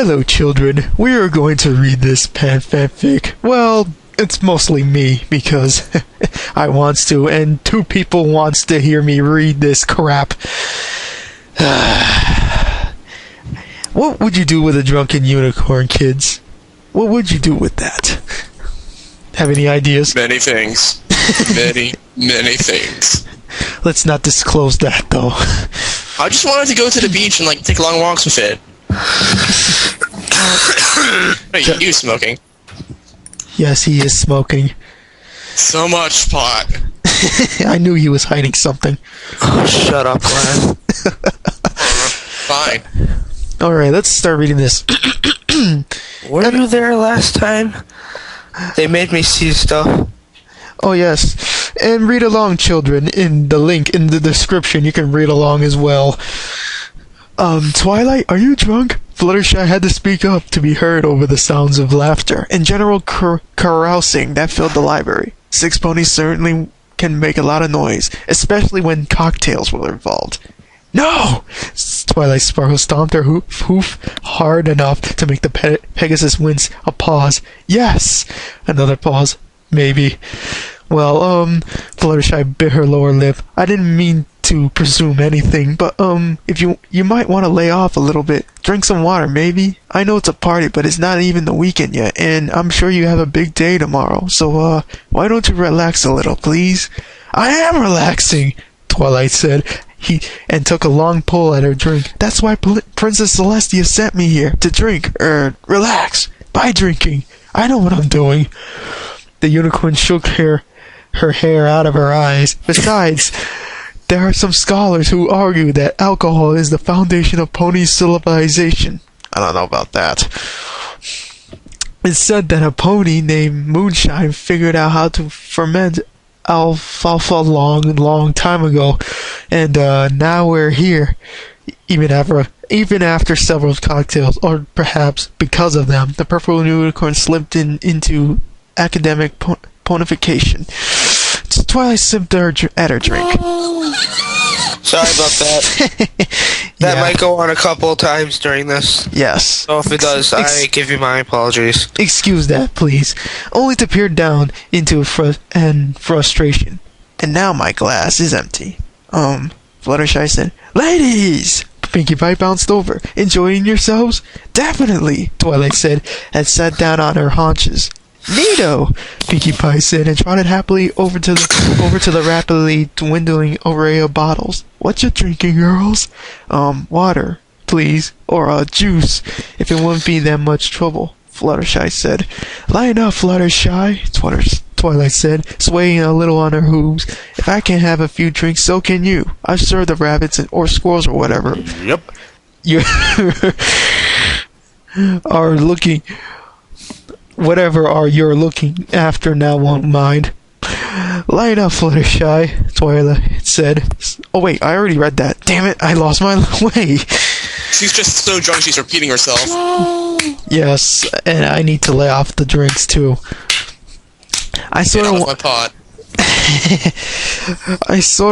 Hello, children. We are going to read this fanfic. Well, it's mostly me, because I wants to, and 2 people wants to hear me read this crap. What would you do with a drunken unicorn, kids? What would you do with that? Have any ideas? Many things. Many things. Let's not disclose that, though. I just wanted to go to the beach and, take long walks with it. Wait, you smoking? Yes, he is smoking. So much pot. I knew he was hiding something. Oh, shut up, Glenn. Fine. Alright, let's start reading this. Were you there last time? They made me see stuff. Oh, yes. And read along, children. In the link in the description, you can read along as well. Twilight, are you drunk? Fluttershy had to speak up to be heard over the sounds of laughter and general carousing that filled the library. 6 ponies certainly can make a lot of noise, especially when cocktails were involved. No! Twilight Sparkle stomped her hoof hard enough to make the Pegasus wince. A pause. Yes! Another pause. Maybe. Well, Fluttershy bit her lower lip. I didn't mean to presume anything, but, if you might want to lay off a little bit. Drink some water, maybe? I know it's a party, but it's not even the weekend yet, and I'm sure you have a big day tomorrow, so, why don't you relax a little, please? I am relaxing, Twilight said, and took a long pull at her drink. That's why Princess Celestia sent me here, to drink, relax, by drinking. I know what I'm doing. The unicorn shook her hair out of her eyes. Besides, there are some scholars who argue that alcohol is the foundation of pony civilization. I don't know about that. It's said that a pony named Moonshine figured out how to ferment alfalfa long time ago, and now we're here, even after several cocktails, or perhaps because of them. The purple unicorn slipped into academic ponification. Twilight sipped at her drink. Sorry about that. That might go on a couple times during this. Yes. So if it does, I give you my apologies. Excuse that, please. Only to peer down into frustration. And now my glass is empty. Fluttershy said, "Ladies!" Pinkie Pie bounced over. "Enjoying yourselves?" "Definitely," Twilight said, and sat down on her haunches. "Neato," Pinkie Pie said, and trotted happily over to the rapidly dwindling array of bottles. "What you drinking, girls?" Water, please, or juice, if it wouldn't be that much trouble," Fluttershy said. "Line up, Fluttershy," Twilight said, swaying a little on her hooves. "If I can have a few drinks, so can you. I'll serve the rabbits or squirrels or whatever. Yep. You are looking... Whatever you're looking after now won't mind." "Line up, Fluttershy," Twilight said. Oh wait, I already read that. Damn it, I lost my way. She's just so drunk she's repeating herself. Yes, and I need to lay off the drinks too. I sort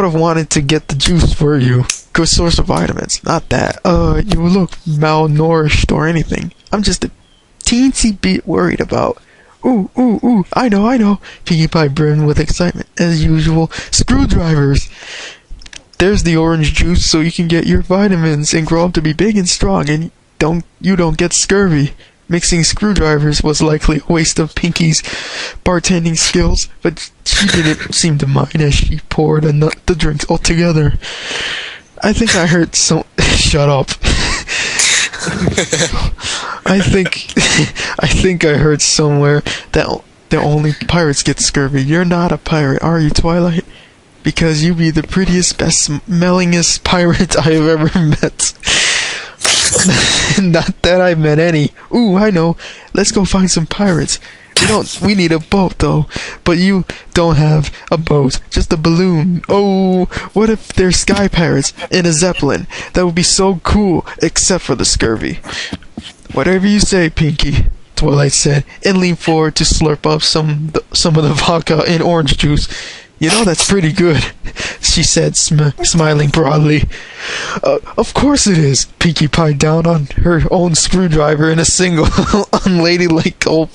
of wanted to get the juice for you. Good source of vitamins. Not that. You look malnourished or anything. I'm just a teensy bit worried about. Ooh, I know. Pinkie Pie brimmed with excitement, as usual. Screwdrivers! There's the orange juice so you can get your vitamins and grow up to be big and strong, and you don't get scurvy. Mixing screwdrivers was likely a waste of Pinkie's bartending skills, but she didn't seem to mind as she poured the drinks all together. I think I heard some... Shut up. I think I heard somewhere that only pirates get scurvy. You're not a pirate, are you, Twilight? Because you be the prettiest, best smellingest pirate I have ever met. Not that I met any. Ooh, I know. Let's go find some pirates. We need a boat, though. But you don't have a boat, just a balloon. Oh, what if they're sky pirates in a zeppelin? That would be so cool, except for the scurvy. Whatever you say, Pinkie, Twilight said, and leaned forward to slurp up some of the vodka and orange juice. You know that's pretty good, she said, smiling broadly. Of course it is. Pinkie Pie down on her own screwdriver in a single, unladylike gulp.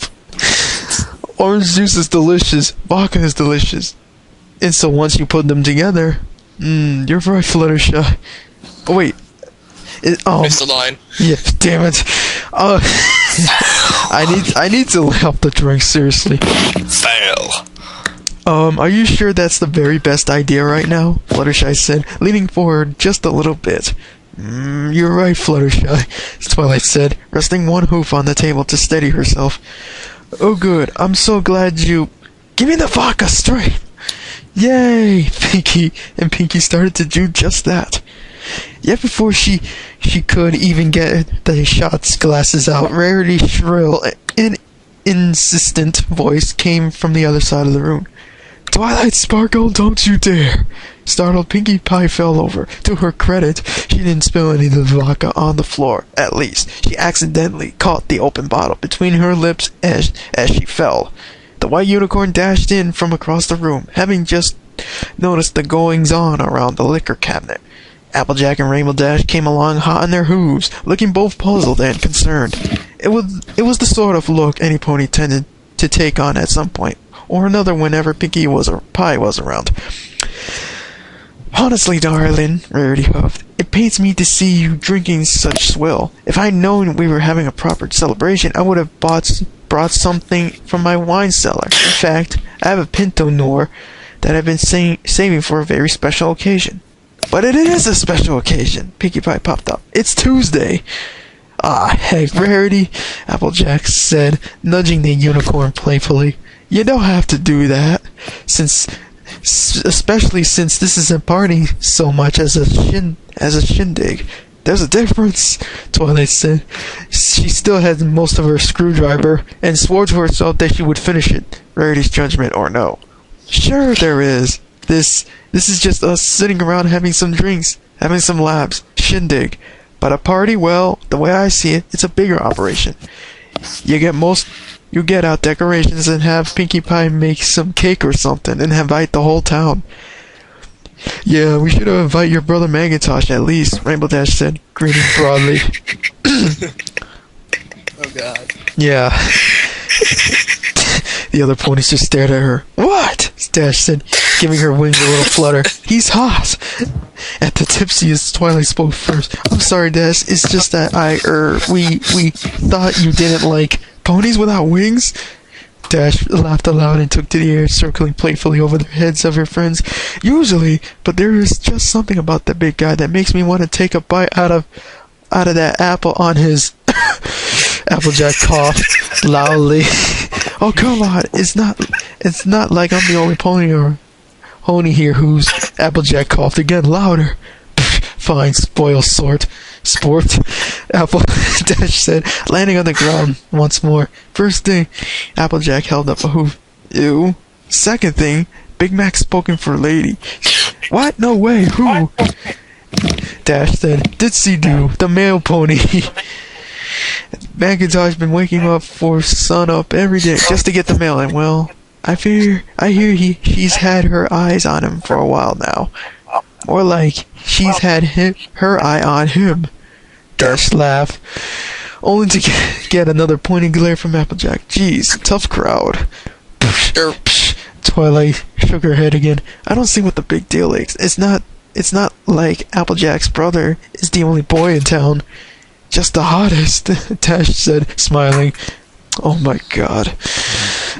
Orange juice is delicious. Vodka is delicious. And so once you put them together, you're very Fluttershy. Oh wait. Missed the line. Yeah, damn it. I need to lay off the drink, seriously. Fail. Are you sure that's the very best idea right now? Fluttershy said, leaning forward just a little bit. You're right, Fluttershy, Twilight said, resting one hoof on the table to steady herself. Oh good, I'm so glad you... Give me the vodka straight! Yay, Pinkie! And Pinkie started to do just that. Yet before she could even get the shots glasses out, Rarity's shrill and insistent voice came from the other side of the room. Twilight Sparkle, don't you dare! Startled, Pinkie Pie fell over. To her credit, she didn't spill any of the vodka on the floor. At least, she accidentally caught the open bottle between her lips as she fell. The white unicorn dashed in from across the room, having just noticed the goings-on around the liquor cabinet. Applejack and Rainbow Dash came along hot on their hooves, looking both puzzled and concerned. It was the sort of look any pony tended to take on at some point or another whenever Pinkie Pie was around. Honestly, darling, Rarity huffed, it pains me to see you drinking such swill. If I'd known we were having a proper celebration, I would have brought something from my wine cellar. In fact, I have a Pinto Noir that I've been saving for a very special occasion. But it is a special occasion, Pinkie Pie popped up. It's Tuesday. Ah, heck, Rarity, Applejack said, nudging the unicorn playfully. You don't have to do that, especially since this isn't party so much as a shindig. There's a difference, Twilight said. She still had most of her screwdriver and swore to herself that she would finish it, Rarity's judgment or no. Sure there is. This is just us sitting around having some drinks, having some laughs, shindig. But a party, well, the way I see it, it's a bigger operation. You get out decorations and have Pinkie Pie make some cake or something and invite the whole town. Yeah, we should have invited your brother Macintosh at least, Rainbow Dash said, grinning broadly. Oh god. Yeah. The other ponies just stared at her. What? Dash said, giving her wings a little flutter. He's hot. At the tipsiest, Twilight spoke first. I'm sorry, Dash. It's just that we thought you didn't like ponies without wings. Dash laughed aloud and took to the air, circling playfully over the heads of her friends. Usually, but there is just something about that big guy that makes me want to take a bite out of that apple on his... Applejack coughed loudly. Oh, come on. It's not like I'm the only pony here who's... Applejack coughed again, louder. Fine, sport. Apple Dash said, landing on the ground once more. First thing, Applejack held up a hoof. Ew. Second thing, Big Mac spoken for lady. What? No way. Who? Dash said, Ditsy-do, the male pony. Macintosh been waking up for sun up every day just to get the mail, and well, I hear she's had her eyes on him for a while now. More like she's had her eye on him. Dash laughed, only to get another pointing glare from Applejack. Jeez, tough crowd. Twilight shook her head again. I don't see what the big deal is. It's not like Applejack's brother is the only boy in town. Just the hottest, Dash said, smiling. Oh my god.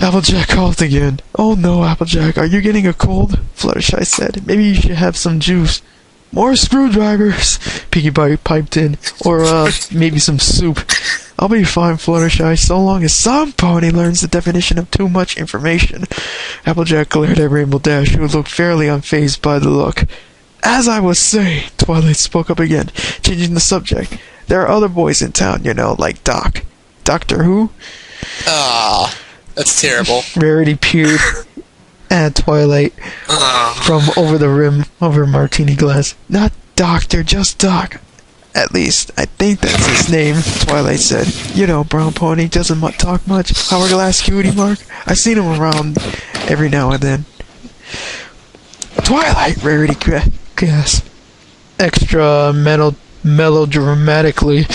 Applejack coughed again. Oh no, Applejack, are you getting a cold? Fluttershy said. Maybe you should have some juice. More screwdrivers, Pinkie Pie piped in. Or, maybe some soup. I'll be fine, Fluttershy, so long as some pony learns the definition of too much information. Applejack glared at Rainbow Dash, who looked fairly unfazed by the look. As I was saying, Twilight spoke up again, changing the subject. There are other boys in town, you know, like Doc. Doctor who? Ah, that's terrible. Rarity peered at Twilight from over the rim of her martini glass. Not Doctor, just Doc. At least, I think that's his name, Twilight said. You know, brown pony doesn't talk much. Hourglass cutie mark. I've seen him around every now and then. Twilight, Rarity gasped, extra melodramatically.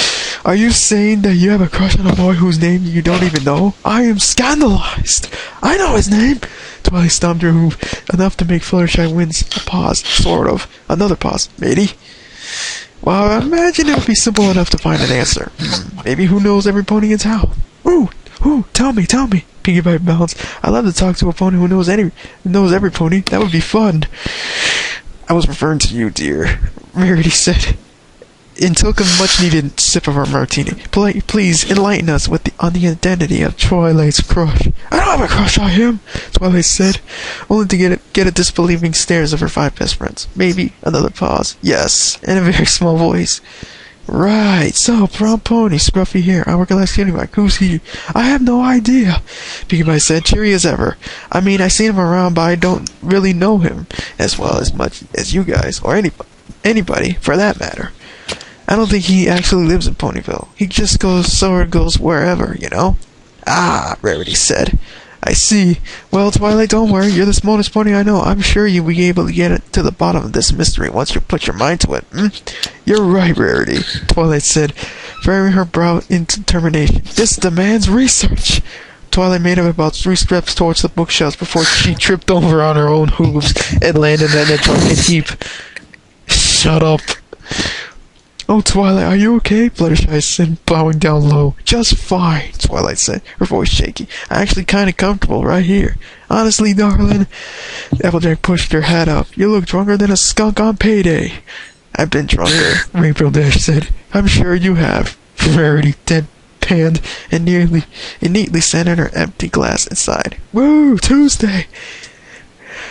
Are you saying that you have a crush on a boy whose name you don't even know? I am scandalized. I know his name. Twilight stomped her hoof enough to make Fluttershy wince a pause, sort of. Another pause. Matey? Well, I imagine it would be simple enough to find an answer. Maybe who knows every pony in town? Ooh, tell me. Pinkie Pie bounced. I'd love to talk to a pony who knows every pony. That would be fun. I was referring to you, dear, Rarity said, and took a much-needed sip of her martini. Please enlighten us on the identity of Twilight's crush. I don't have a crush on him, Twilight said, only to get a disbelieving stares of her 5 best friends. Maybe another pause. Yes, in a very small voice. Right, so, brown pony, scruffy hair, hourglass cutie mark, who's he? I have no idea, Pinkie Pie said, cheery as ever. I mean, I seen him around, but I don't really know him as well as much as you guys, or anybody, for that matter. I don't think he actually lives in Ponyville. He just goes wherever, you know? Ah, Rarity said. I see. Well, Twilight, don't worry. You're the smartest pony I know. I'm sure you'll be able to get to the bottom of this mystery once you put your mind to it. You're right, Rarity, Twilight said, furrowing her brow in determination. This demands research. Twilight made about 3 steps towards the bookshelves before she tripped over on her own hooves and landed in a drunken heap. Shut up. Oh, Twilight, are you okay? Fluttershy said, bowing down low. Just fine, Twilight said, her voice shaky. I'm actually kind of comfortable right here. Honestly, darling. Applejack pushed her hat up. You look drunker than a skunk on payday. I've been drunker, Rainbow Dash said. I'm sure you have. Rarity deadpanned and neatly centered her empty glass inside. Woo, Tuesday.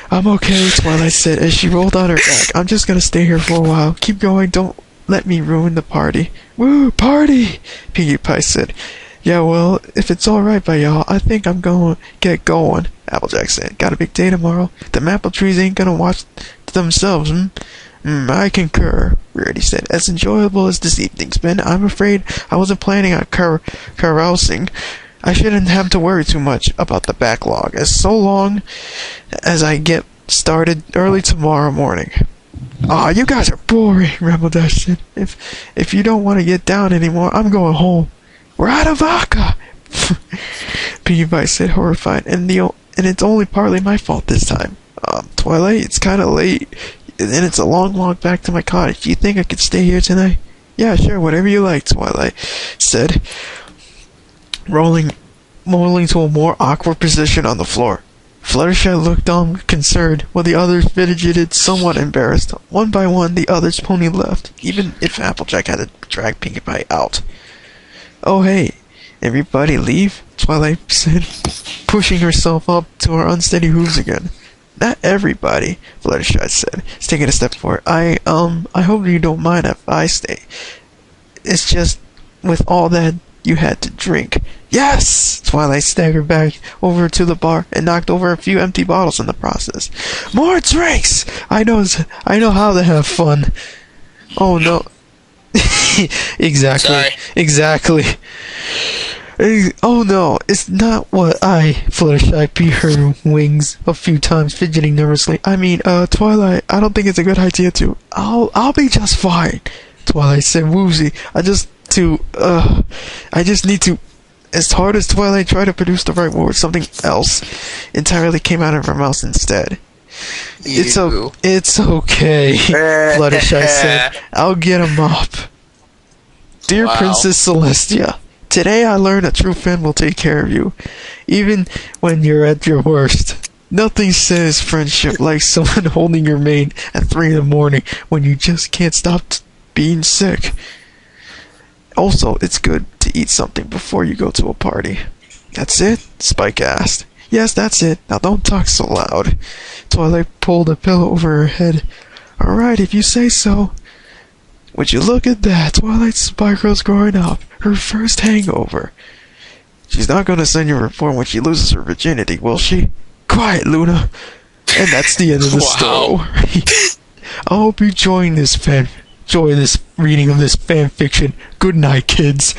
I'm okay, Twilight said as she rolled on her back. I'm just gonna stay here for a while. Keep going, don't let me ruin the party. Woo, party! Pinkie Pie said. Yeah, well, if it's alright by y'all, I think I'm gonna get going, Applejack said. Got a big day tomorrow. The maple trees ain't gonna watch themselves, I concur, Rarity said. As enjoyable as this evening's been, I'm afraid I wasn't planning on carousing. I shouldn't have to worry too much about the backlog, as so long as I get started early tomorrow morning. Aw, you guys are boring, Rebel Dash said. If you don't want to get down anymore, I'm going home. We're out of vodka! Pinkie Pie said, horrified, and it's only partly my fault this time. Twilight, it's kind of late, and it's a long walk back to my cottage. Do you think I could stay here tonight? Yeah, sure, whatever you like, Twilight said, rolling to a more awkward position on the floor. Fluttershy looked on concerned, while the others fidgeted, somewhat embarrassed. One by one, the others' pony left, even if Applejack had to drag Pinkie Pie out. Oh hey, everybody leave? Twilight said, pushing herself up to her unsteady hooves again. Not everybody, Fluttershy said, taking a step forward. I hope you don't mind if I stay. It's just, with all that you had to drink. Yes! Twilight staggered back over to the bar and knocked over a few empty bottles in the process. More drinks! I know how to have fun. Oh no. Exactly. Sorry. Exactly. Oh no, it's not what Fluttershy beat her wings a few times, fidgeting nervously. I mean, Twilight, I don't think it's a good idea to. I'll be just fine, Twilight said woozy. I just need to. As hard as Twilight tried to produce the right word, something else entirely came out of her mouth instead. It's okay, Fluttershy said. I'll get him up. Dear Princess Celestia, today I learned a true friend will take care of you, even when you're at your worst. Nothing says friendship like someone holding your mane at 3 in the morning when you just can't stop being sick. Also, it's good to eat something before you go to a party. That's it? Spike asked. Yes, that's it. Now don't talk so loud. Twilight pulled a pillow over her head. Alright, if you say so. Would you look at that? Twilight's Sparkle's growing up. Her first hangover. She's not gonna send you a report when she loses her virginity, will she? Quiet, Luna. And that's the end of the story. I hope you enjoy this reading of this fan fiction. Good night, kids.